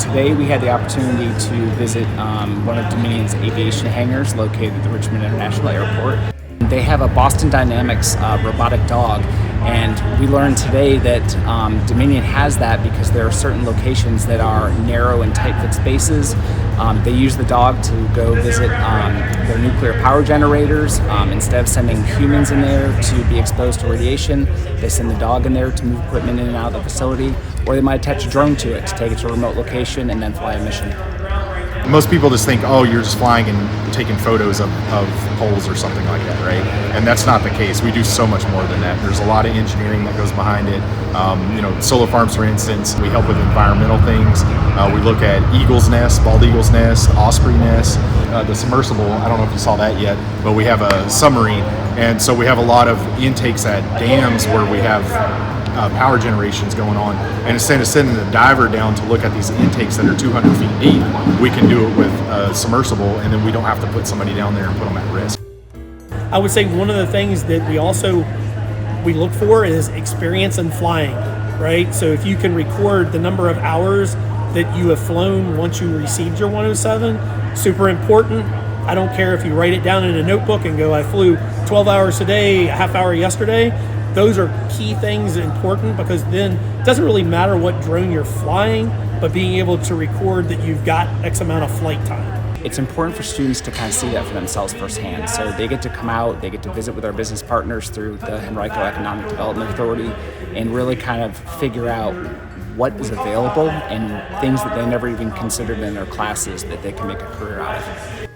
today we had the opportunity to visit one of Dominion's aviation hangars located at the Richmond International Airport. They have a Boston Dynamics robotic dog, and we learned today that Dominion has that because there are certain locations that are narrow and tight-fit spaces. They use the dog to go visit their nuclear power generators. Instead of sending humans in there to be exposed to radiation, they send the dog in there to move equipment in and out of the facility, or they might attach a drone to it to take it to a remote location and then fly a mission. Most people just think, oh, you're just flying and taking photos of poles or something like that, right? And that's not the case. We do so much more than that. There's a lot of engineering that goes behind it. Solar farms, for instance, we help with environmental things. We look at eagle's nest, bald eagle's nest, osprey nest, the submersible. I don't know if you saw that yet, but we have a submarine. And so we have a lot of intakes at dams where we have power generations going on, and instead of sending the diver down to look at these intakes that are 200 feet deep, we can do it with a submersible, and then we don't have to put somebody down there and put them at risk. I would say one of the things that we look for is experience in flying, right? So if you can record the number of hours that you have flown once you received your 107, super important. I don't care if you write it down in a notebook and go, I flew 12 hours today, a half hour yesterday. Those are key things important, because then it doesn't really matter what drone you're flying, but being able to record that you've got X amount of flight time. It's important for students to kind of see that for themselves firsthand. So they get to come out, they get to visit with our business partners through the Henrico Economic Development Authority and really kind of figure out what is available and things that they never even considered in their classes that they can make a career out of.